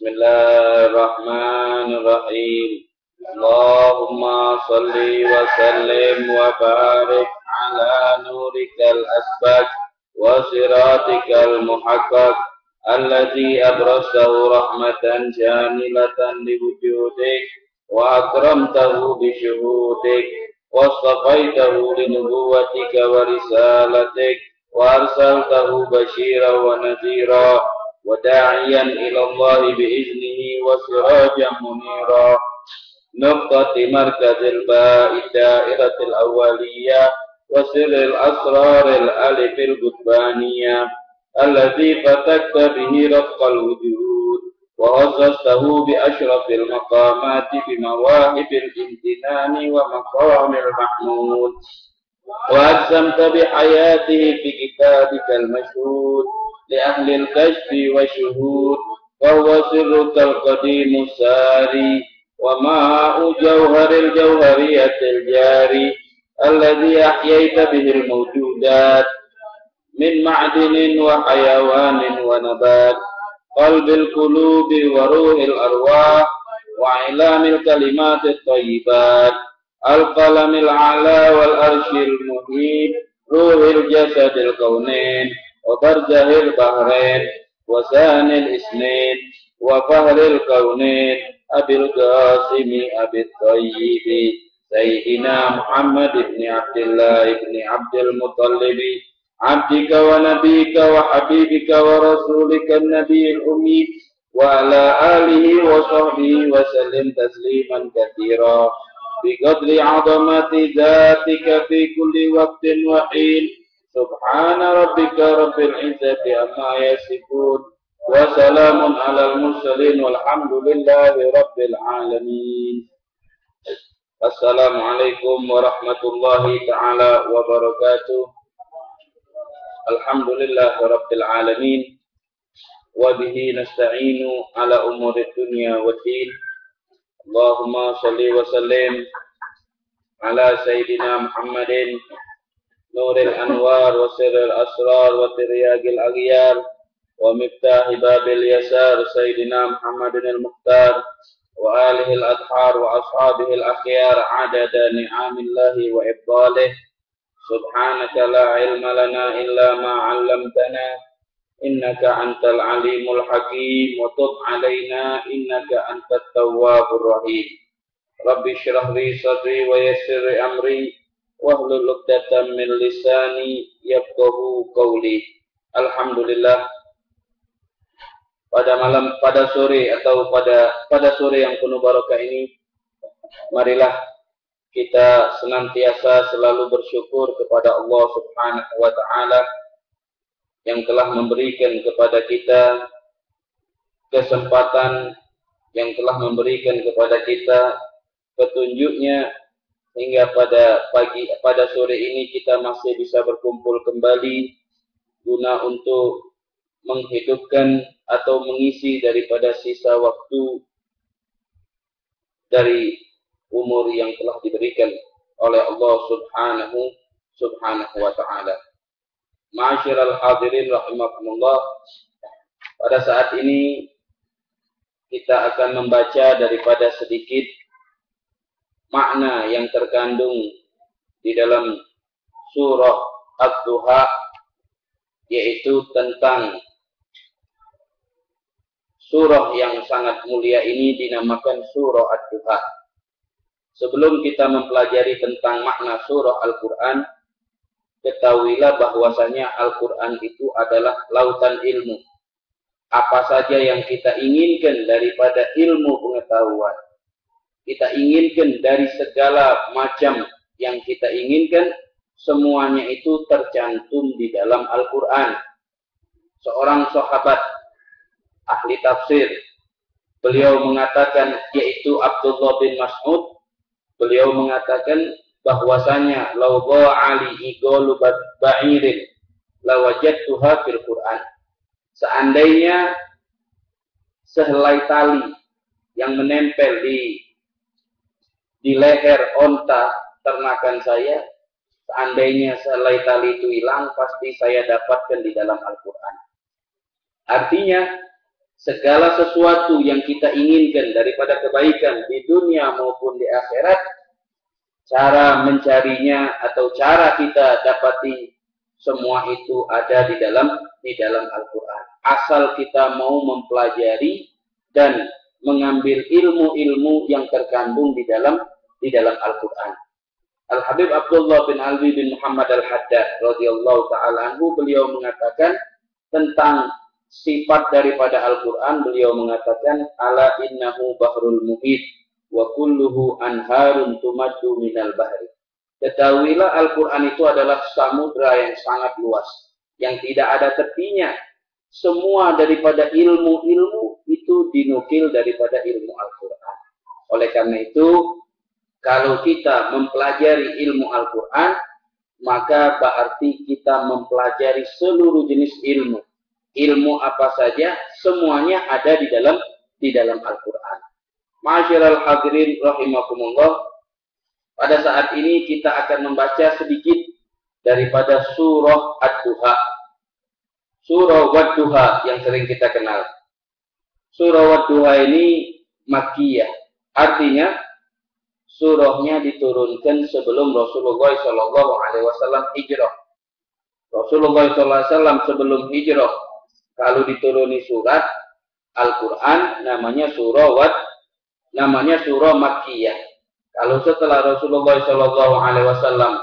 Bismillahirrahmanirrahim. Allahumma salli wa sallim wa barik ala nurikal asbaq wa siratikal muhaqqaq alladzi abrastahu rahmatan jamilatan li wujudik wa akramtahu bi syuhudik wa safaitahu li nubuwatika wa risalatik wa arsaltahu basyiran wa nadhira وداعيا إلى الله بإذنه وسراجا منيرا نقطة مركز الباء الدائرة الأولية وسر الأسرار الألف القطبانية الذي فتكت به رفق الوجود وغصصته بأشرف المقامات بمواهب الامتنان ومقام المحمود وأقسمت بحياته في كتابك المشهود لأهل الكشف والشهود وهو سرك القديم الساري وماء جوهر الجوهرية الجاري الذي أحييت به الموجودات من معدن وحيوان ونبات قلب القلوب وروح الأرواح وإعلام الكلمات الطيبات القلم الأعلى والأرش المحيط روح الجسد الكونين وبرزه البحرين وسان الإسنين وفهر الكونين أبي القاسم أبي الطيب سيدنا محمد بن عبد الله بن عبد المطلب عبدك ونبيك وحبيبك ورسولك النبي الأمي وعلى آله وصحبه وسلم تسليما كثيرا بقدر عظمة ذاتك في كل وقت وحين سبحان ربك رب العزة عما يصفون وسلام على المرسلين والحمد لله رب العالمين. Assalamualaikum warahmatullahi ta'ala wabarakatuh. Alhamdulillah rabbil alamin. Wa bihi nasta'inu ala umuri dunya wa din. Allahumma salli wa sallim ala Sayyidina Muhammadin نور الأنوار وسر الأسرار وترياق الأغيار ومفتاح باب اليسار سيدنا محمد المختار وآله الأطهار وأصحابه الأخيار عدد نعم الله وإفضاله سبحانك لا علم لنا إلا ما علمتنا إنك أنت العليم الحكيم وتب علينا إنك أنت التواب الرحيم رب اشرح لي صدري ويسر أمري wahlul 'uqdatam min lisani yafqahu qawli. Alhamdulillah, pada sore atau pada sore yang penuh barakah ini, marilah kita senantiasa selalu bersyukur kepada Allah Subhanahu wa taala yang telah memberikan kepada kita kesempatan, yang telah memberikan kepada kita petunjuknya hingga pada sore ini kita masih bisa berkumpul kembali guna untuk menghidupkan atau mengisi daripada sisa waktu dari umur yang telah diberikan oleh Allah Subhanahu wa ta'ala. Ma'asyiral hadirin rahimakumullah, pada saat ini kita akan membaca daripada sedikit makna yang terkandung di dalam surah Ad-Duha, yaitu tentang surah yang sangat mulia ini dinamakan surah Ad-Duha. Sebelum kita mempelajari tentang makna surah Al-Quran, ketahuilah bahwasanya Al-Quran itu adalah lautan ilmu. Apa saja yang kita inginkan daripada ilmu pengetahuan, kita inginkan dari segala macam yang kita inginkan, semuanya itu tercantum di dalam Al-Quran. Seorang sahabat ahli tafsir, beliau mengatakan, yaitu Abdullah bin Mas'ud, beliau mengatakan bahwasanya law dha'ali igolu ba'irin lawajadtuha fil Quran. Seandainya sehelai tali yang menempel di leher onta ternakan saya, seandainya sehelai tali itu hilang, pasti saya dapatkan di dalam Al-Quran. Artinya, segala sesuatu yang kita inginkan daripada kebaikan di dunia maupun di akhirat, cara mencarinya atau cara kita dapati semua itu ada di dalam Al-Quran. Asal kita mau mempelajari dan mengambil ilmu-ilmu yang terkandung di dalam Al-Quran. Al-Habib Abdullah bin Alwi bin Muhammad Al-Haddad radhiyallahu ta'ala anhu, beliau mengatakan tentang sifat daripada Al-Quran, beliau mengatakan, ala innahu bahrul muhit wa kulluhu anharun tumaddu minal bahri. Ketahuilah Al-Quran itu adalah samudra yang sangat luas, yang tidak ada tepinya. Semua daripada ilmu-ilmu itu dinukil daripada ilmu Al-Quran. Oleh karena itu, kalau kita mempelajari ilmu Al-Quran, maka berarti kita mempelajari seluruh jenis ilmu. Ilmu apa saja, semuanya ada di dalam Al-Quran. Ma'asyiral hadirin rahimakumullah, pada saat ini kita akan membaca sedikit daripada surah Ad-Duha. Surah Wad-Duha yang sering kita kenal. Surah Wad-Duha ini Makkiyah. Artinya surahnya diturunkan sebelum Rasulullah SAW hijrah. Rasulullah SAW sebelum hijrah, kalau dituruni surat Al-Quran namanya surah Makkiyah. Kalau setelah Rasulullah SAW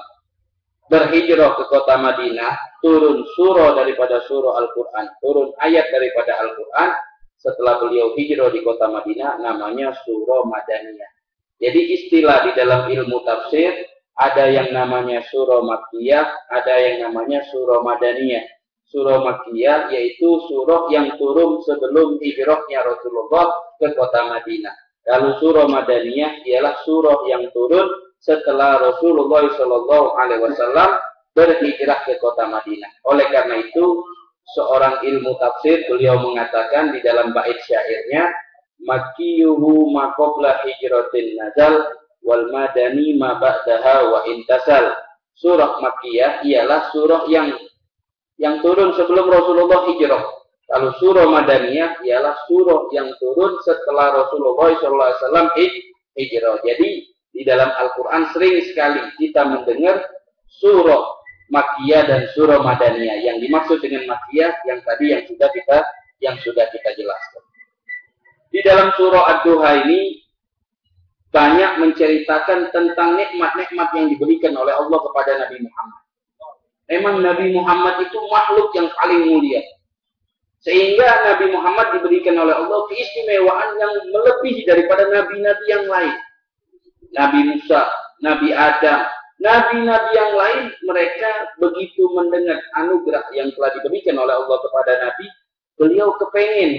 berhijrah ke kota Madinah, turun surah daripada surah Al-Quran, turun ayat daripada Al-Quran. Setelah beliau hijrah di kota Madinah, namanya surah Madaniyah. Jadi istilah di dalam ilmu tafsir, ada yang namanya surah Makkiyah, ada yang namanya surah Madaniyah. Surah Makkiyah yaitu surah yang turun sebelum hijrahnya Rasulullah ke kota Madinah. Kalau surah Madaniyah ialah surah yang turun setelah Rasulullah SAW berhijrah ke kota Madinah. Oleh karena itu, seorang ilmu tafsir beliau mengatakan di dalam bait syairnya, Makkiyuhu ma qabla hijratin nazal wal madani ma ba'daha wa intasal. Surah Makkiyah ialah surah yang turun sebelum Rasulullah hijrah. Kalau surah Madaniyah ialah surah yang turun setelah Rasulullah SAW hijrah. Jadi di dalam Al-Quran sering sekali kita mendengar surah Makkiyah dan surah Madaniyah. Yang dimaksud dengan Makkiyah yang tadi yang sudah kita jelaskan. Di dalam surah Ad-Duha ini banyak menceritakan tentang nikmat-nikmat yang diberikan oleh Allah kepada Nabi Muhammad. Memang Nabi Muhammad itu makhluk yang paling mulia. Sehingga Nabi Muhammad diberikan oleh Allah keistimewaan yang melebihi daripada nabi-nabi yang lain. Nabi Musa, Nabi Adam, nabi-nabi yang lain, mereka begitu mendengar anugerah yang telah diberikan oleh Allah kepada Nabi, beliau kepengen.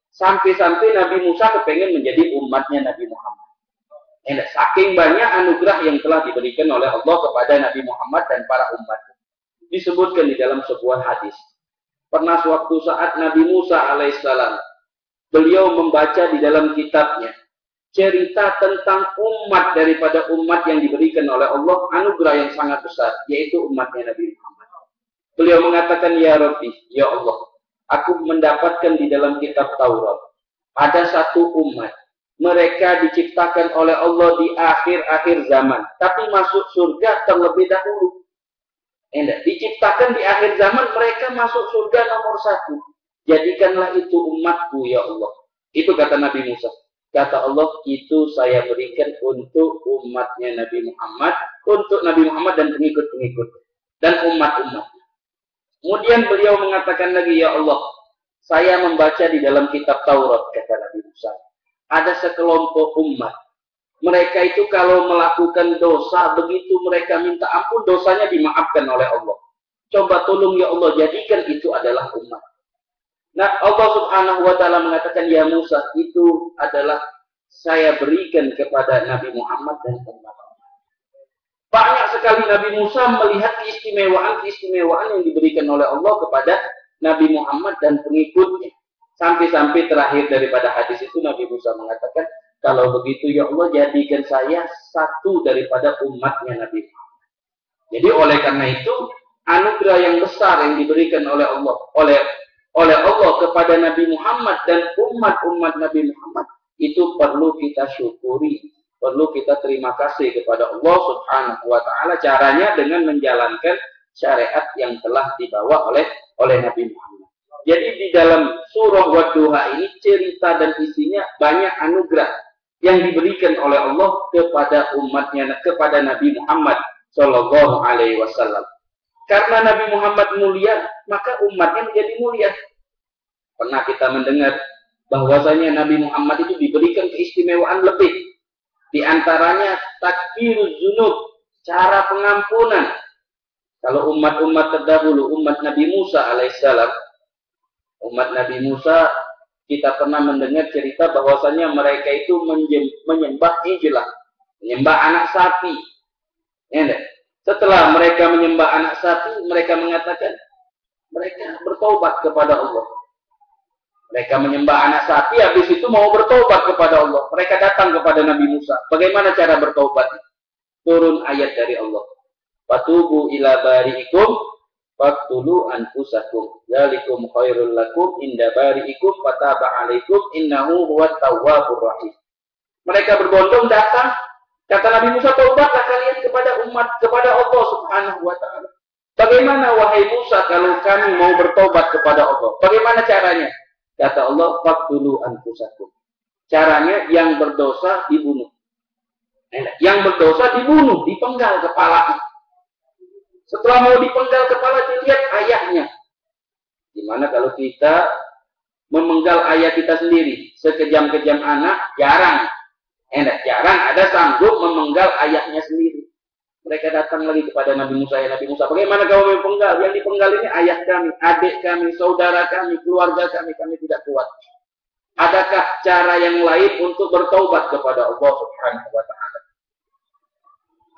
Sampai-sampai Nabi Musa kepengen menjadi umatnya Nabi Muhammad. Saking banyak anugerah yang telah diberikan oleh Allah kepada Nabi Muhammad dan para umatnya. Disebutkan di dalam sebuah hadis. Pernah suatu saat Nabi Musa alaihissalam, beliau membaca di dalam kitabnya cerita tentang umat daripada umat yang diberikan oleh Allah anugerah yang sangat besar, yaitu umatnya Nabi Muhammad. Beliau mengatakan, ya Rabbi, ya Allah, aku mendapatkan di dalam kitab Taurat ada satu umat, mereka diciptakan oleh Allah di akhir-akhir zaman, tapi masuk surga terlebih dahulu. Diciptakan di akhir zaman, mereka masuk surga nomor 1. Jadikanlah itu umatku ya Allah. Itu kata Nabi Musa. Kata Allah, itu saya berikan untuk umatnya Nabi Muhammad, untuk Nabi Muhammad dan pengikut-pengikut dan umat-umat. Kemudian beliau mengatakan lagi, ya Allah, saya membaca di dalam kitab Taurat, kata Nabi Musa, ada sekelompok umat. Mereka itu kalau melakukan dosa, begitu mereka minta ampun, dosanya dimaafkan oleh Allah. Coba tolong ya Allah, jadikan itu adalah umat. Nah, Allah Subhanahu wa ta'ala mengatakan, ya Musa, itu adalah saya berikan kepada Nabi Muhammad dan umat-umat. Banyak sekali Nabi Musa melihat keistimewaan yang diberikan oleh Allah kepada Nabi Muhammad dan pengikutnya. Sampai-sampai terakhir daripada hadis itu Nabi Musa mengatakan, kalau begitu ya Allah, jadikan saya satu daripada umatnya Nabi Muhammad. Jadi oleh karena itu, anugerah yang besar yang diberikan oleh Allah, oleh oleh Allah kepada Nabi Muhammad dan umat-umat Nabi Muhammad, itu perlu kita syukuri, perlu kita terima kasih kepada Allah Subhanahu wa taala. Caranya dengan menjalankan syariat yang telah dibawa oleh Nabi Muhammad. Jadi di dalam surah Wadduha ini cerita dan isinya banyak anugerah yang diberikan oleh Allah kepada umatnya, kepada Nabi Muhammad Shallallahu Alaihi Wasallam. Karena Nabi Muhammad mulia, maka umatnya menjadi mulia. Pernah kita mendengar bahwasanya Nabi Muhammad itu diberikan keistimewaan lebih. Di antaranya takfiruz dzunub, cara pengampunan. Kalau umat-umat terdahulu, umat Nabi Musa alaihissalam, umat Nabi Musa, kita pernah mendengar cerita bahwasanya mereka itu menyembah ijlah, menyembah anak sapi. Ya, setelah mereka menyembah anak sapi, mereka mengatakan mereka bertobat kepada Allah. Mereka menyembah anak sapi, habis itu mau bertobat kepada Allah. Mereka datang kepada Nabi Musa. Bagaimana cara bertobat? Turun ayat dari Allah. Fatubu ila bari'ikum faqtulu anfusakum. Dzalikum khairul lakum inda bari'ikum fataba 'alaikum innahu huwat tawwabur rahim. Mereka berbondong datang, kata Nabi Musa, taubatlah kalian kepada umat, kepada Allah Subhanahu wa taala. Bagaimana wahai Musa kalau kami mau bertobat kepada Allah? Bagaimana caranya? Kata Allah, faqtulu anfusakum. Caranya yang berdosa dibunuh. Yang berdosa dibunuh, dipenggal kepalanya. Setelah mau dipenggal kepala, dilihat ayahnya. Gimana kalau kita memenggal ayah kita sendiri? Sekejam-kejam anak, jarang. Jarang ada sanggup memenggal ayahnya sendiri. Mereka datang lagi kepada Nabi Musa. Ya Nabi Musa, bagaimana kau mempenggal? Yang dipenggal ini ayah kami, adik kami, saudara kami, keluarga kami tidak kuat. Adakah cara yang lain untuk bertaubat kepada Allah Subhanahu wa taala?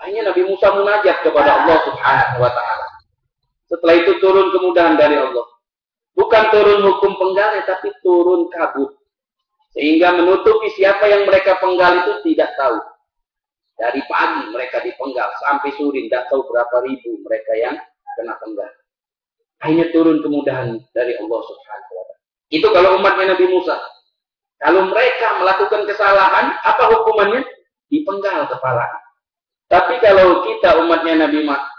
Akhirnya Nabi Musa munajat kepada Allah Subhanahu wa taala. Setelah itu turun kemudahan dari Allah. Bukan turun hukum penggalnya, tapi turun kabut. Sehingga menutupi siapa yang mereka penggal itu tidak tahu. Dari pagi mereka dipenggal sampai sore, tidak tahu berapa ribu mereka yang kena penggal. Akhirnya turun kemudahan dari Allah Subhanahu wa taala. Itu kalau umatnya Nabi Musa. Kalau mereka melakukan kesalahan, apa hukumannya? Dipenggal kepala. Tapi kalau kita umatnya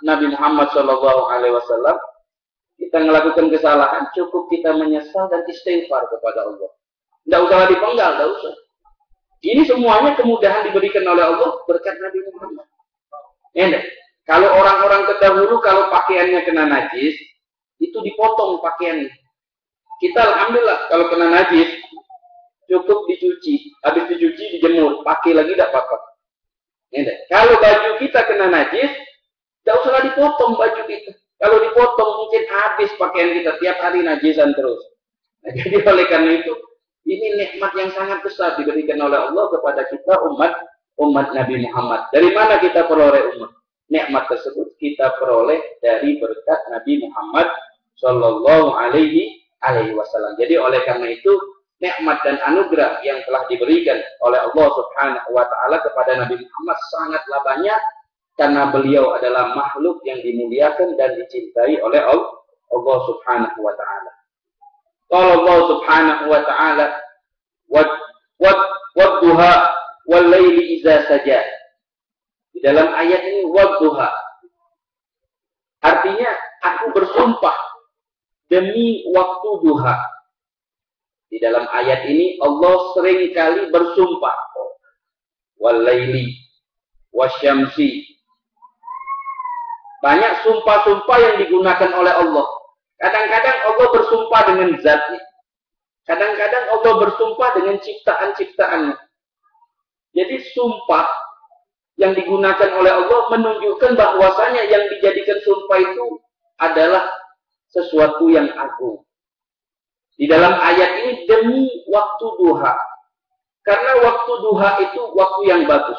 Nabi Muhammad Shallallahu Alaihi Wasallam, kita melakukan kesalahan, cukup kita menyesal dan istighfar kepada Allah. Tidak usah dipenggal, tidak usah. Ini semuanya kemudahan diberikan oleh Allah berkat Nabi Muhammad. Kalau orang-orang terdahulu kalau pakaiannya kena najis, itu dipotong pakaiannya. Kita alhamdulillah kalau kena najis cukup dicuci, habis dicuci dijemur, pakai lagi tidak apa-apa. Kalau baju kita kena najis, tidak usah dipotong baju kita. Kalau dipotong mungkin habis pakaian kita, tiap hari najisan terus. Nah, jadi oleh karena itu, ini nikmat yang sangat besar diberikan oleh Allah kepada kita umat Nabi Muhammad. Dari mana kita peroleh umat? Nikmat tersebut kita peroleh dari berkat Nabi Muhammad Shallallahu Alaihi Wasallam. Jadi oleh karena itu nikmat dan anugerah yang telah diberikan oleh Allah Subhanahu Wa Taala kepada Nabi Muhammad sangatlah banyak karena beliau adalah makhluk yang dimuliakan dan dicintai oleh Allah Subhanahu Wa Taala. Qala Allah Subhanahu wa taala wadduha wal laili idza saja. Di dalam ayat ini wadduha artinya aku bersumpah demi waktu duha. Di dalam ayat ini Allah sering kali bersumpah wal laili wasyamsi. Banyak sumpah-sumpah yang digunakan oleh Allah. Kadang-kadang Allah bersumpah dengan zatnya. Kadang-kadang Allah bersumpah dengan ciptaan-ciptaannya. Jadi sumpah yang digunakan oleh Allah menunjukkan bahwasanya yang dijadikan sumpah itu adalah sesuatu yang agung. Di dalam ayat ini demi waktu duha. Karena waktu duha itu waktu yang bagus.